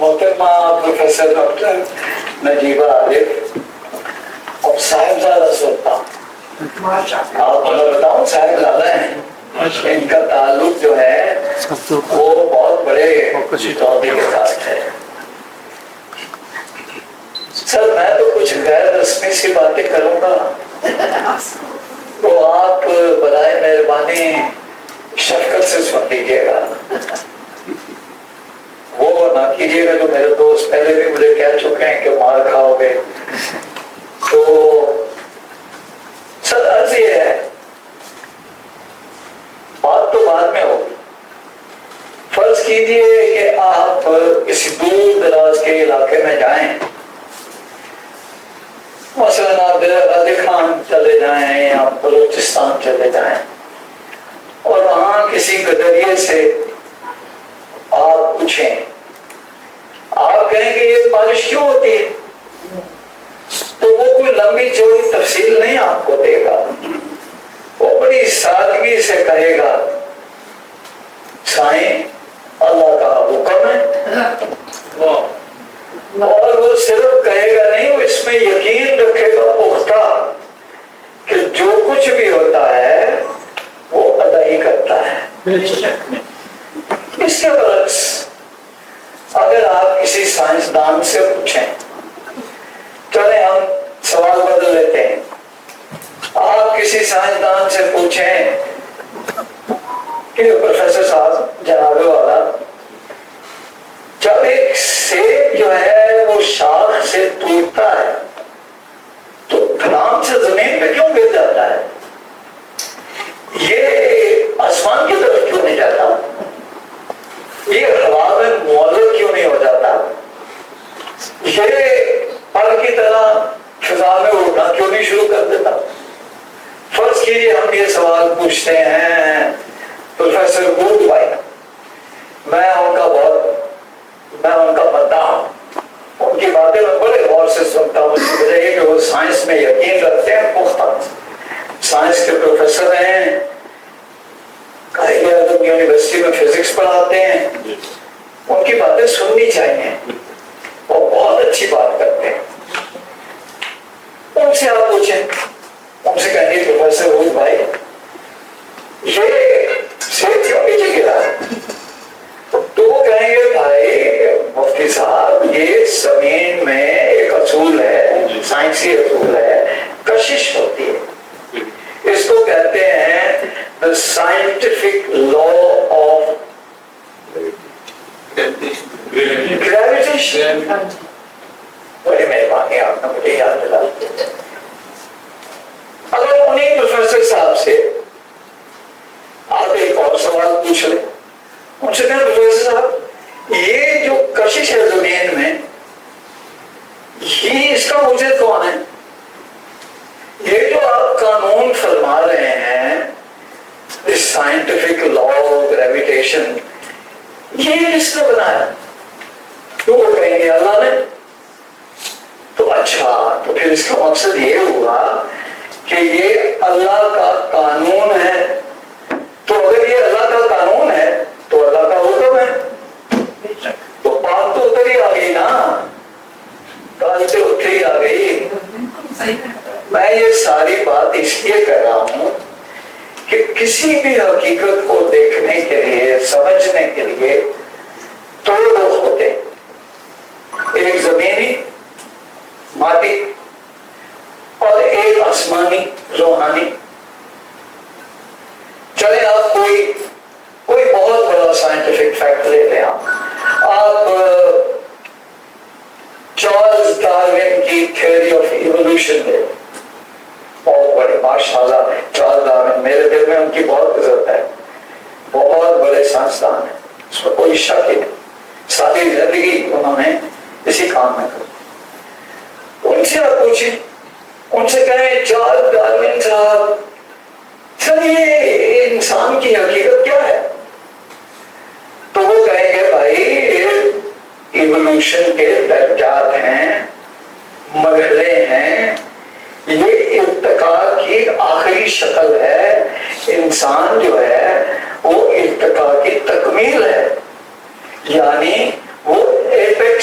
محترمہ professor doctor Najiba عارف اور صاحبزادہ سلطان، آپ کو بتاؤں صاحبزادہ ہیں، ان کا تعلق جو ہے وہ بہت بڑے عہدے کے ساتھ ہے۔ سر میں تو کچھ غیر رسمی سی باتیں کروں گا تو آپ برائے مہربانی شفقت سے سن لیجیے گا، وہ نہ کیجیے گا جو میرے دوست پہلے بھی مجھے کہہ چکے ہیں کہ مار کھاؤ گے۔ تو سر عرض یہ ہے، بات تو بعد میں ہوگی۔ فرض کیجیے کہ آپ کسی دور دراز کے علاقے میں جائیں، مثلاً آپ راجستھان چلے جائیں یا بلوچستان چلے جائیں، اور وہاں کسی گدریے سے آپ پوچھیں، آپ کہیں کہ یہ بارش کیوں ہوتی ہے، تو وہ کوئی لمبی چوڑی تفصیل نہیں آپ کو دے گا، وہ بڑی سادگی سے کہے گا سائیں اللہ کا حکم ہے، اور وہ صرف کہے گا نہیں، وہ اس میں یقین رکھے گا پختہ کہ جو کچھ بھی ہوتا ہے وہ ادا ہی کرتا ہے۔ اس کے برعکس اگر آپ کسی سائنسدان سے پوچھیں، چلیں ہم سوال بدل لیتے ہیں، آپ کسی سائنسدان سے پوچھیں کہ پروفیسر صاحب جناب والا، جب ایک سیب جو ہے وہ شاخ سے ٹوٹتا ہے تو دھڑام سے زمین پہ کیوں گر جاتا ہے، یہ آسمان کی طرف کیوں نہیں جاتا، یہ ہوا میں معلق کیوں نہیں ہو جاتا، یہ پر کی طرح فضا میں اڑنا کیوں نہیں شروع کر دیتا۔ فرض کیجیے ہم یہ سوال پوچھتے ہیں پروفیسر گوڈ بھائی، میں ان کا بندہ ہوں، ان کی باتیں میں بڑے غور سے سنتا ہوں، اس کی وجہ یہ کہ وہ سائنس میں یقین رکھتے ہیں، پختہ سائنس کے پروفیسر ہیں، قائد اعظم یونیورسٹی میں فزکس پڑھاتے ہیں، ان کی باتیں سننی چاہیے، وہ بہت اچھی بات کرتے ہیں۔ ان سے آپ پوچھیں، ان سے کہیں گے پروفیسر گوڈ بھائی یہ سیب کیوں نیچے گرا ہے، تو وہ کہیں گے بھائی مفتی صاحب یہ زمین میں ایک اصول ہے، سائنسی اصول ہے، کشش ہوتی ہے، اس کو کہتے ہیں the scientific law of gravitation۔ بڑی مہربانی آپ نے مجھے یاد دلا۔ اگر انہیں پروفیسر صاحب سے آپ ایک اور سوال پوچھ لیں، ان سے کہیں پروفیسر صاحب یہ جو کشش ہے زمین میں، یہ اس کا موجد کون ہے، یہ جو آپ قانون فرما رہے ہیں سائنٹیفک لا آف گریویٹیشن، یہ کس نے بنایا، تو وہ کہیں گے اللہ نے۔ تو اچھا، تو پھر اس کا مقصد یہ ہوا کہ یہ اللہ کا قانون ہے، تو اگر یہ اللہ کا قانون ہے تو اللہ کا حکم ہے، تو بات تو ادھر ہی آ گئی نا، کال سے اتر ہی آ گئی۔ میں یہ ساری بات اس لیے کر رہا ہوں کہ کسی بھی حقیقت کو دیکھنے کے لیے، سمجھنے کے لیے دو لوگ ہوتے ہیں، ایک زمینی مادی اور ایک آسمانی روحانی۔ چلے آپ کوئی بہت بڑا سائنٹیفک فیکٹ لے لیں، آپ چارلز ڈارون کی تھیوری آف ایوولوشن لے، بہت بڑے ماشاءاللہ چارلز ڈارون، میرے دل میں ان کی بہت عزت ہے، بہت بڑے سائنسدان ہیں، اس میں کوئی شک ہی نہیں، ساری زندگی انہوں نے اسی کام میں کر۔ ان سے آپ پوچھیں، ان سے کہیں چارلز ڈارون صاحب سر یہ انسان کی حقیقت کیا ہے، تو وہ کہیں گے بھائی ایوولوشن کے درجات ہیں، مرحلے ہیں، یہ ارتقاء کی آخری شکل ہے، انسان جو ہے وہ ارتقاء کی تکمیل ہے، یعنی وہ ایپیکس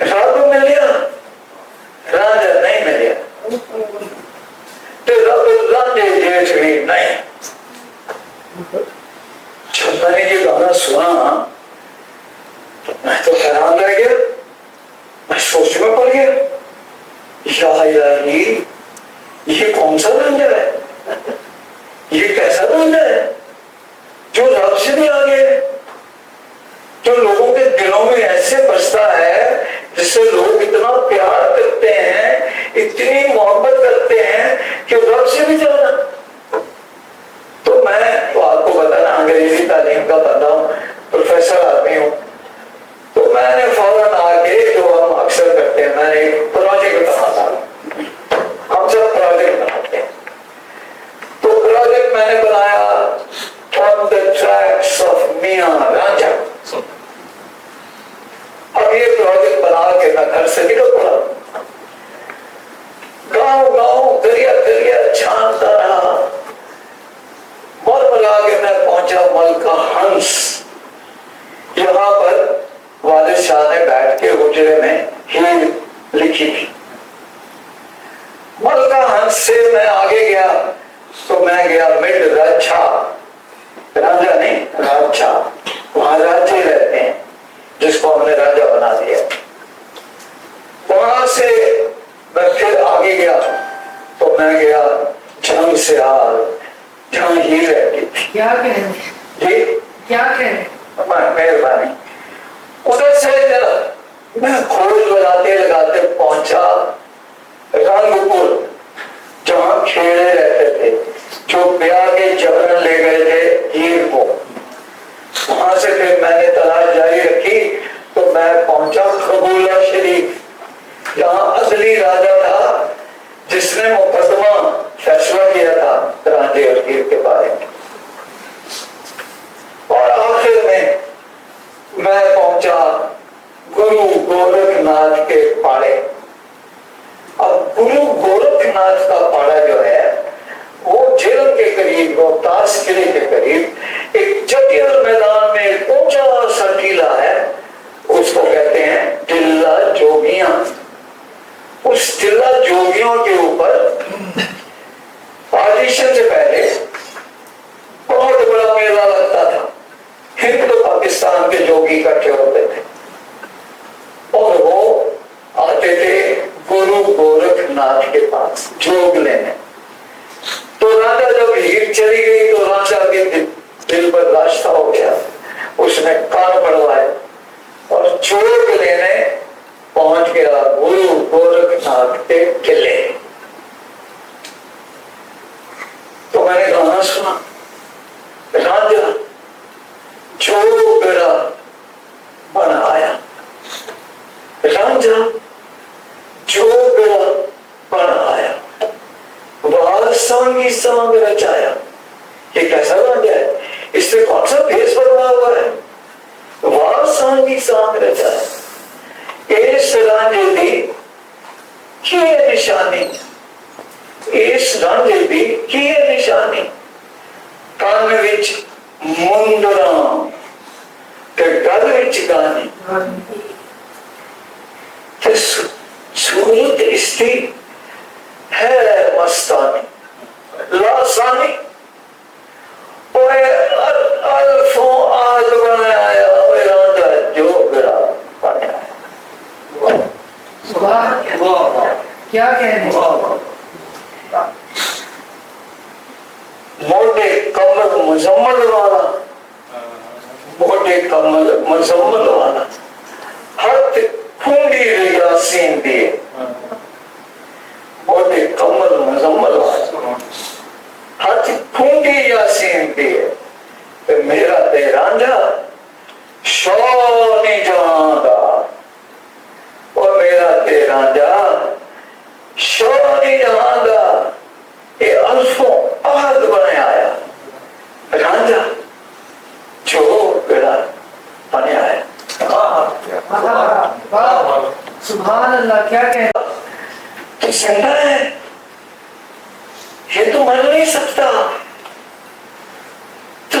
رب مل گیا راجا نہیں ملیا تو رب راجے جیٹھ بھی نہیں. جب میں نے یہ گانا سنا تو میں تو حیران رہ گیا. میں سوچ میں پڑ گیا یا الہی یہ کون سا رنجا ہے, یہ کیسا رنجا ہے جو رب سے بھی آگے ہے, جو لوگوں کے دلوں میں ایسے بستا ہے جس سے لوگ اتنا پیار کرتے ہیں, اتنی محبت کرتے ہیں کہ رب سے بھی زیادہ. تو میں تو آپ کو بتانا انگریزی تعلیم کا بندہ ہوں, پروفیسر آدمی ہوں, تو میں نے فوراً آ کے جو ہم اکثر کرتے ہیں, میں نے ایک پروجیکٹ بناتا ہوں, ہم سب پروجیکٹ بناتے ہیں. تو پروجیکٹ میں نے بنایا on the tracks of میاں رانجھا. اب یہ پروجیکٹ بنا کے میں گھر سے نکل پڑا, گاؤں گاؤں دریا دریا چھانتا رہا, مل ملا کے میں پہنچا ملکہ ہنس. یہاں پر والد شاہ نے بیٹھ کے حجرے میں ہیر لکھی تھی. ملکہ ہنس سے میں آگے گیا تو میں گیا مڈ راجھا, راجا نہیں راجھا, وہاں راجے رہتے ہیں جس کو ہم نے راجا بنا دیا. وہاں سے میں پھر آگے گیا تو میں گیا جنگ سے آل جہاں ہیر رہتی تھی. کیا کہیں جی کیا کہیں مہربانی. ادھر سے میں کھوج بجاتے لگاتے پہنچا رنگ پور جہاں کھیڑے رہتے تھے جو بیاہ کے جبرن لے گئے تھے ہیر کو. وہاں سے پھر میں نے تلاش جاری رکھی تو میں پہنچا قبولہ شریف جہاں اصلی راجا تھا جس نے مقدمہ فیصلہ کیا تھا رانجھے اور ہیر کے بارے میں. اور آخر میں پہنچا گرو گورکھ ناتھ کے پاڑے. اب گرو گورکھ ناتھ کا پاڑا جو ہے وہ جیل کے قریب, روہتاس قلعے کے قریب ایک چٹیل میدان میں ایک اونچا سا ٹیلا ہے, اس کو کہتے ہیں ٹلہ جوگیاں. اس ٹلہ جوگیوں کے اوپر پارٹیشن سے پہلے بہت بڑا میلہ لگتا تھا. ہند پاکستان کے جوگی اکٹھے ہوتے تھے اور وہ آتے تھے گرو گورکھ ناتھ کے پاس جوگ لینے. تو راجا جب ہیر چلی گئی تو راجا کے دل پر راستہ ہو گیا, اس نے کان بڑھوائے اور جوگ لینے پہنچ گیا گرو گورکھ ناتھ کے قلعے. تو میں نے گانا سنا, راجا جو گڑا بن آیا, راجا جو گڑا بن آیا, سانگی سانگ رچایا. یہ کیسا راجا ہے, اس سے کون سا بھیس بنا ہوا ہے؟ واہ سانگی سانگ رچایا. اس رانجے دی کی نشانی, اس رانجے دی کی نشانی, کان وچ مندراں تے گل وچ گانی, تے صورت اس دی ہے مستانی لاسانی. اوے الفوں آج بنایا, اوے راجا جو گڑا بنایا. کیا کہنے موٹے کمر مزمل والا, موٹے کمر مزمل والا, ہاتھ کھونڈی ریاسین دیے. موٹے کمر مزمل والا, ہاتھ کھونڈی یاسین دیے. میرا تے رانجھا شونی جہاں دا, اور میرا تے رانجھا شونی جہاں دا, یہ الفوں عہد بنے آیا. رانجھا جو گڑا بنے آیا. سبحان اللہ. کیا کہہ تو زندہ ہے, یہ تو مر نہیں سکتا, تو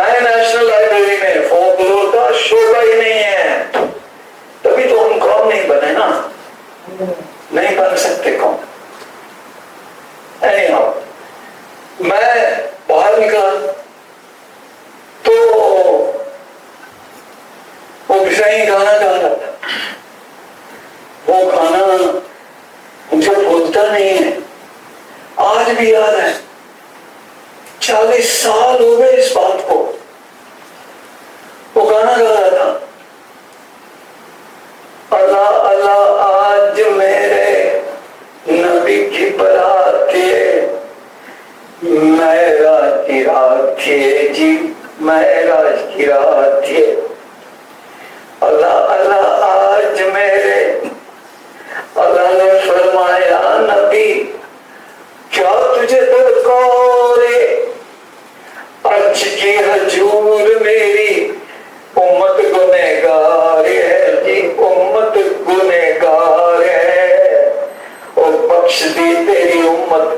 نئے نیشنل لائبریری میں فولکلور کا شعبہ ہی نہیں ہے. تبھی تو ہم قوم نہیں بنے نا, نہیں بن سکتے قوم. anyhow, میں باہر نکلا تو وہ بھسائی گانا گا رہا تھا. وہ گانا مجھے بھولتا نہیں ہے, آج بھی یاد ہے. 40 سال ہو گئے اس بات کو. وہ گانا گا رہا تھا, اللہ اللہ آج میرے نبی کی برات ہے, معراج کی رات ہے جی, معراج کی رات ہے. اللہ اللہ آج میرے, اللہ نے فرمایا نبی کیا تجھے درکار ہے, آج کی حضور میری امت گنہگار ہے جی, امت گنہگار ہے. اور بخش دی تیری امت,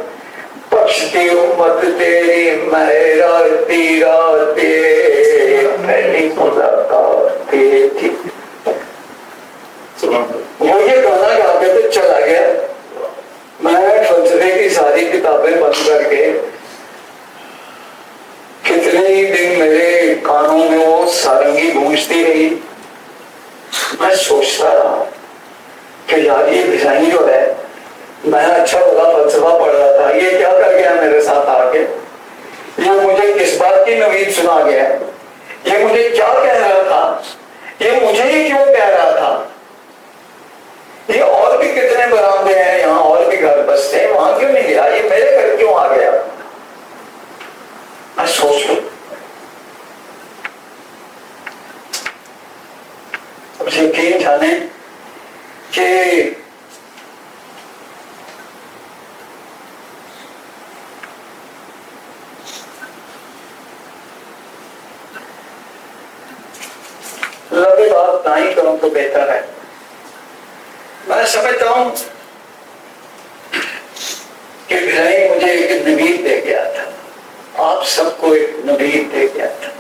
بخش دی امت تیری معراج کی رات ہے, پہلی ملاقات تھی. وہ یہ گانا گا کے تو چلا گیا. میں فلسفے کی ساری کتابیں بند کر کے کتنے ہی دن میرے کانوں میں وہ سارنگی گونجتی رہی. میں سوچتا رہا کہ یار یہ بھسائی جو ہے, میں اچھا بڑا فلسفہ پڑھ رہا تھا, یہ کیا کر گیا میرے ساتھ آ کے, یہ مجھے کس بات کی نوید سنا گیا, یہ مجھے کیا کہہ رہا تھا, یہ مجھے ہی کیوں کہہ رہا تھا. یہ اور بھی کتنے برآمدے ہیں یہاں, اور بھی گھر بستے ہیں, وہاں کیوں نہیں گیا, یہ میرے گھر کیوں آ گیا. میں سوچ لوں. اب یقین جانے کہ لبے بات نہ ہی کروں تو بہتر ہے. میں سمجھتا ہوں کہ بھائی مجھے ایک نوید دے گیا تھا, آپ سب کو ایک نوید دے گیا تھا.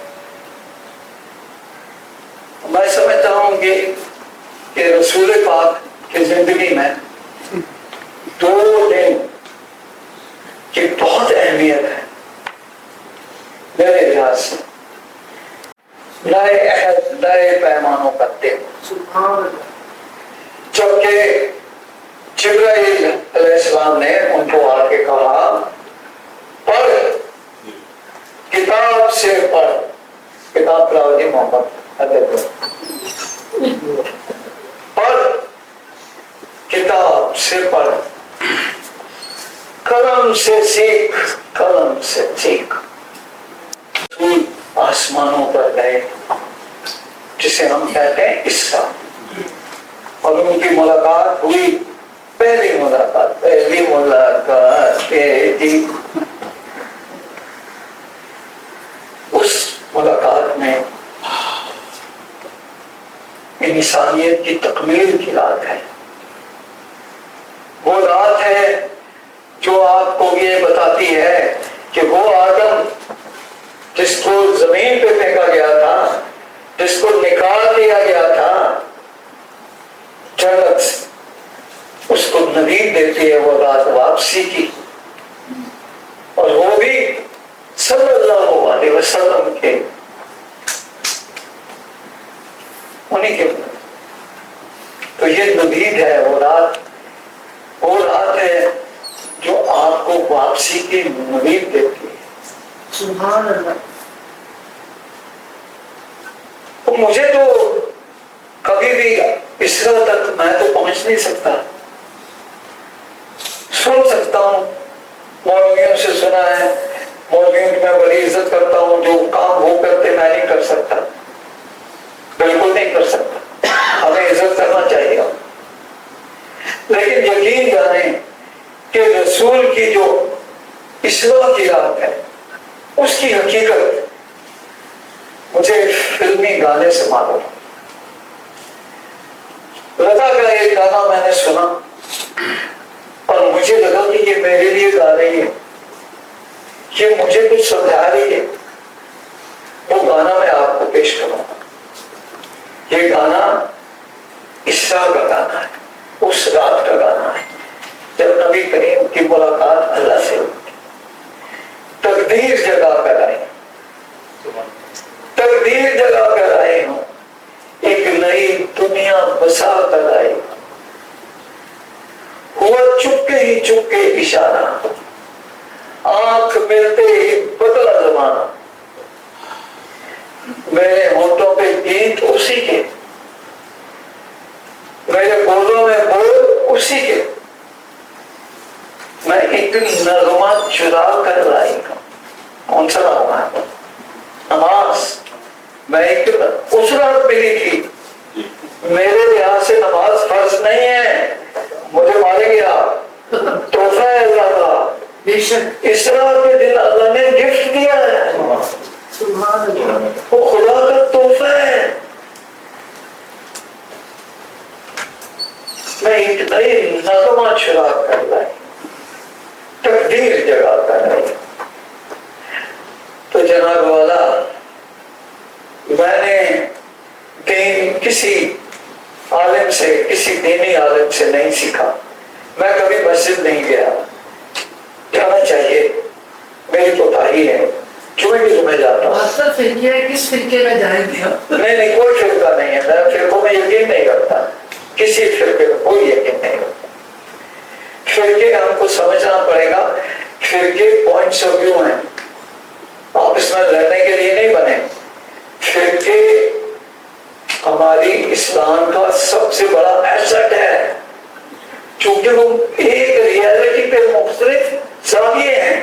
میں سمجھتا ہوں کہ رسول پاک کی زندگی میں 2 دن کی بہت اہمیت ہے میرے لحاظ سے. نئے عہد نئے پیمانوں کا دن, جبکہ جبرائیل علیہ السلام نے ان کو آ کے کہا پڑھ, کتاب سے پڑھ. کتاب پڑھاؤ جی محمد, پڑھ, کتاب سے پڑھ, قلم سے سیکھ, قلم سے سیکھ. آسمانوں پر گئے جسے ہم کہتے ہیں اسرا, اور ان کی ملاقات ہوئی. پہلی ملاقات تھی. اس ملاقات میں انسانیت کی تکمیل کی رات ہے. وہ رات ہے جو آپ کو یہ بتاتی ہے کہ وہ آدم جس کو زمین پہ پھینکا گیا تھا, جس کو نکال دیا گیا تھا جنت, اس کو نوید دیتی ہے وہ رات واپسی کی. اور وہ بھی صلی اللہ علیہ وسلم کے انہیں کے. تو یہ نوید ہے, وہ رات ہے جو آپ کو واپسی کی نوید دیتی ہے. سبحان اللہ. مجھے تو کبھی بھی اسرا تک میں تو پہنچ نہیں سکتا. سن سکتا ہوں, مولویوں سے سنا ہے, مولویوں کی میں بڑی عزت کرتا ہوں, جو کام وہ کرتے میں نہیں کر سکتا, بالکل نہیں کر سکتا. ہمیں عزت کرنا چاہیے, لیکن یقین جانیں کہ رسول کی جو اسرا کی رات ہے اس کی حقیقت مجھے فلمی گانے سے معلوم. لتا کا ایک گانا میں نے سنا اور مجھے لگا کہ یہ میرے لیے گا رہی ہے, یہ مجھے کچھ سمجھا رہی ہے. وہ وہ گانا میں آپ کو پیش کروں گا. یہ گانا اسراء کا گانا ہے، اس رات کا گانا ہے جب نبی کریم کی ملاقات اللہ سے ہوئی. تقدیر جگا کر آئے، تقدیر جگا کر آئے ہوں، ایک نئی دنیا بسا کر آئے. ہوا چپکے ہی چپکے اشارہ، آنکھ ملتے ہی بدلا زمانہ. میرے ہونٹوں پہ گیت اسی کے، میرے بولوں میں بول اسی کے. میں ایک نغمہ چرا کر لائی ہوں. کون سا نغمہ ہے؟ نماز. میں ایک اس رات ملی تھی. میرے لحاظ سے نماز فرض نہیں ہے، مجھے مارے گیا، تحفہ ہے اللہ کا. بے شک اس رات کے دن اللہ نے گفٹ دیا ہے، سبحان اللہ. وہ خدا کا تحفہ ہے. میں ایک نئی نغمہ چرا کر لائی، تقدیر جگا کر لائی. تو جناب والا، میں نے دین کسی عالم سے، کسی دینی عالم سے نہیں سیکھا. میں کبھی مسجد نہیں گیا. جانا چاہیے، میری کوتاہی ہے، چوئی بھی تمہیں جاتا ہوں. ماسٹر فرقے کس فرقے میں جائیں گے؟ نہیں کوئی فرقہ نہیں ہے. میں فرقوں میں یقین نہیں کرتا، کسی فرقے میں کوئی یقین نہیں کرتا. فرقے ہم کو سمجھنا پڑے گا. فرقے پوائنٹس آف ویو ہیں، آپس میں لڑنے کے لیے نہیں بنے. فرقے ہماری اسلام کا سب سے بڑا ایسٹ ہے، چونکہ وہ ایک ریالٹی پہ مختلف زاویے ہیں.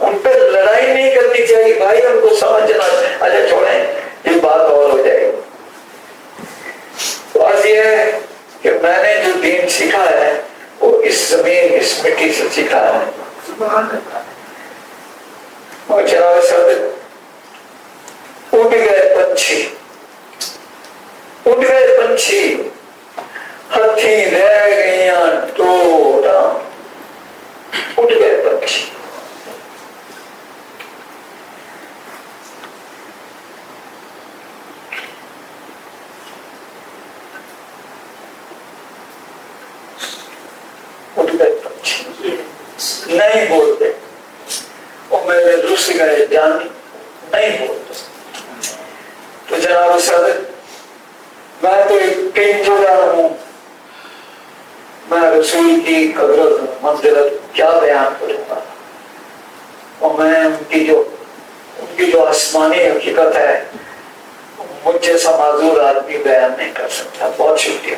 ان پہ لڑائی نہیں کرنی چاہیے بھائی، ان کو سمجھنا. اچھا چھوڑیں، یہ بات اور ہو جائے گی. بات یہ ہے کہ میں نے جو دین سیکھا ہے وہ اس زمین، اس مٹی سے سیکھا ہے. سبحان اللہ. اور جناب صاحب، اٹھ گئے پنچھی، اٹھ گئے پنچھی، ہتھی رہ گئیاں ٹوٹا. اٹھ گئے پنچھی. اٹھ گئے پنچھی، نہیں بولتے. وہ میرے رس گئے جانی، نہیں بولتے. تو جناب صاحب، میں تو ایک پنجرا ہوں. میں رسول کی قدرت، منزلت کیا بیان کروں گا. اور میں ان کی جو آسمانی حقیقت ہے، مجھ جیسا معذور آدمی بیان نہیں کر سکتا. بہت شکریہ.